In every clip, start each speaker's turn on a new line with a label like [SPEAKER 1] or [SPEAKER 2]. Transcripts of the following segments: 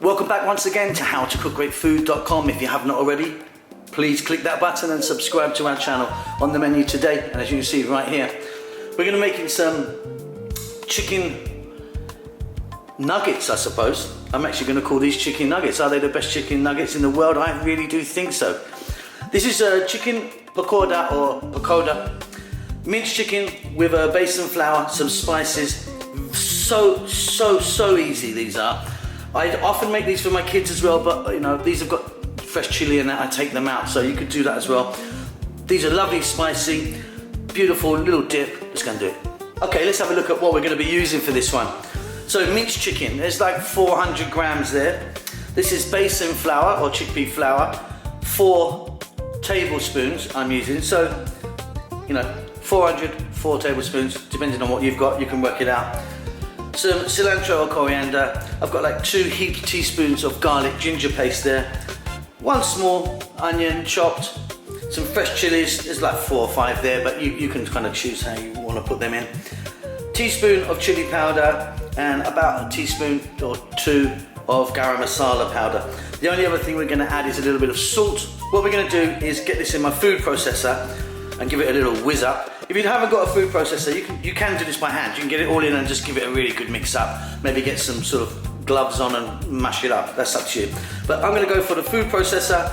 [SPEAKER 1] Welcome back once again to howtocookgreatfood.com. If you have not already, please click that button and subscribe to our channel. On the menu today, and as you can see right here, we're going to make some chicken nuggets, I suppose. I'm actually going to call these chicken nuggets. Are they the best chicken nuggets in the world? I really do think so. This is a chicken pakoda or pakoda. Minced chicken with a besan flour, some spices. So easy these are. I often make these for my kids as well, but you know, these have got fresh chili in that. I take them out, so you could do that as well. These are lovely, spicy, beautiful little dip. Let's go and do it. Okay, let's have a look at what we're going to be using for this one. So minced chicken, there's like 400 grams there. This is besan flour or chickpea flour, 4 tablespoons I'm using. So, you know, 4 tablespoons, depending on what you've got, you can work it out. Some cilantro or coriander. I've got like 2 heaped teaspoons of garlic ginger paste there. 1 small onion chopped. Some fresh chilies, there's like 4 or 5 there, but you can kind of choose how you want to put them in. Teaspoon of chili powder and about a teaspoon or 2 of garam masala powder. The only other thing we're going to add is a little bit of salt. What we're going to do is get this in my food processor and give it a little whiz up. If you haven't got a food processor, you can do this by hand. You can get it all in and just give it a really good mix up. Maybe get some sort of gloves on and mash it up. That's up to you. But I'm going to go for the food processor.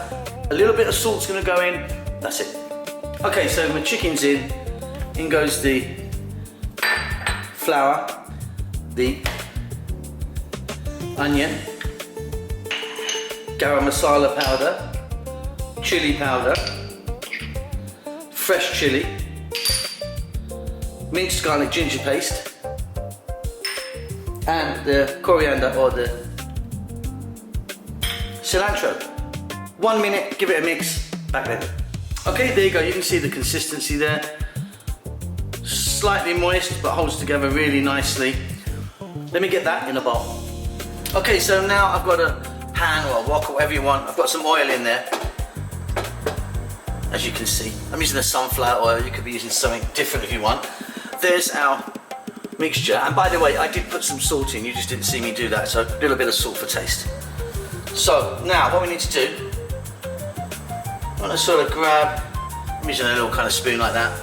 [SPEAKER 1] A little bit of salt's going to go in. That's it. Okay, so my chicken's in. In goes the flour, the onion, garam masala powder, chili powder, fresh chili, minced garlic ginger paste, and the coriander or the cilantro. 1 minute, give it a mix, back then. Okay, there you go, you can see the consistency there. Slightly moist, but holds together really nicely. Let me get that in a bowl. Okay, so now I've got a pan or a wok or whatever you want. I've got some oil in there. As you can see, I'm using a sunflower oil. You could be using something different if you want. There's our mixture. And by the way, I did put some salt in. You just didn't see me do that. So a little bit of salt for taste. So now what we need to do, I'm going to sort of grab, I'm using a little kind of spoon like that.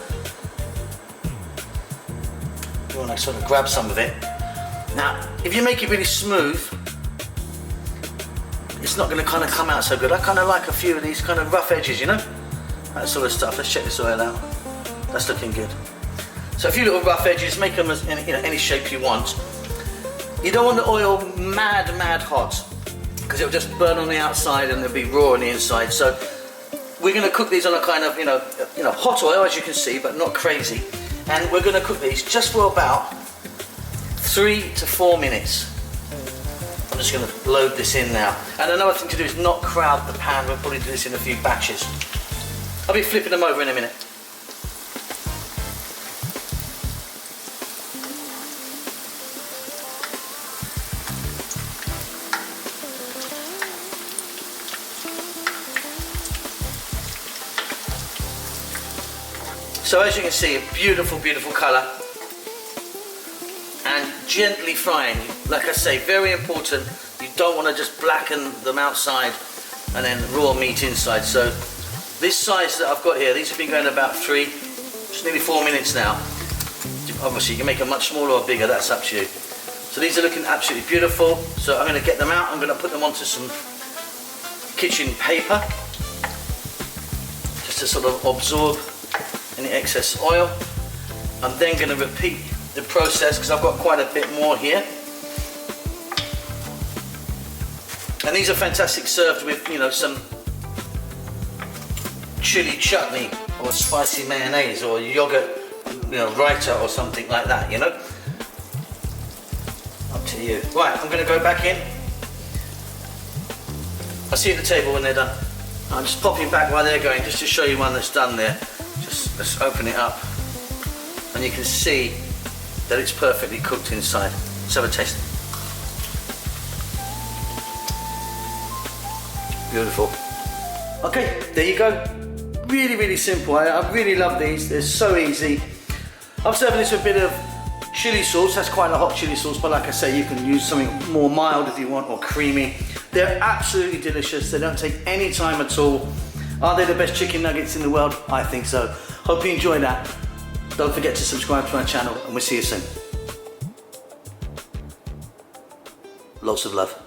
[SPEAKER 1] You want to sort of grab some of it. Now, if you make it really smooth, it's not going to kind of come out so good. I kind of like a few of these kind of rough edges, you know? That sort of stuff. Let's check this oil out. That's looking good. So a few little rough edges, make them as any shape you want. You don't want the oil mad hot, because it'll just burn on the outside and it'll be raw on the inside. So we're going to cook these on a kind of, hot oil, as you can see, but not crazy. And we're going to cook these just for about 3 to 4 minutes. I'm just going to load this in now. And another thing to do is not crowd the pan. We'll probably do this in a few batches. I'll be flipping them over in a minute. So as you can see, a beautiful colour. And gently frying. Like I say, very important. You don't want to just blacken them outside and then raw meat inside. So this size that I've got here, these have been going about 3, just nearly 4 minutes now. Obviously you can make them much smaller or bigger, that's up to you. So these are looking absolutely beautiful. So I'm going to get them out, I'm going to put them onto some kitchen paper, just to sort of absorb any excess oil. I'm then going to repeat the process because I've got quite a bit more here. And these are fantastic served with, some chili chutney or spicy mayonnaise or yogurt, raita or something like that, Up to you. Right, I'm going to go back in. I'll see you at the table when they're done. I'm just popping back while they're going, just to show you one that's done there. Just let's open it up. And you can see that it's perfectly cooked inside. Let's have a taste. Beautiful. Okay, there you go. Really simple. I really love these. They're so easy. I'm serving this with a bit of chili sauce. That's quite a hot chili sauce, but like I say, you can use something more mild if you want, or creamy. They're absolutely delicious. They don't take any time at all. Are they the best chicken nuggets in the world? I think so. Hope you enjoy that. Don't forget to subscribe to my channel, and we'll see you soon. Lots of love.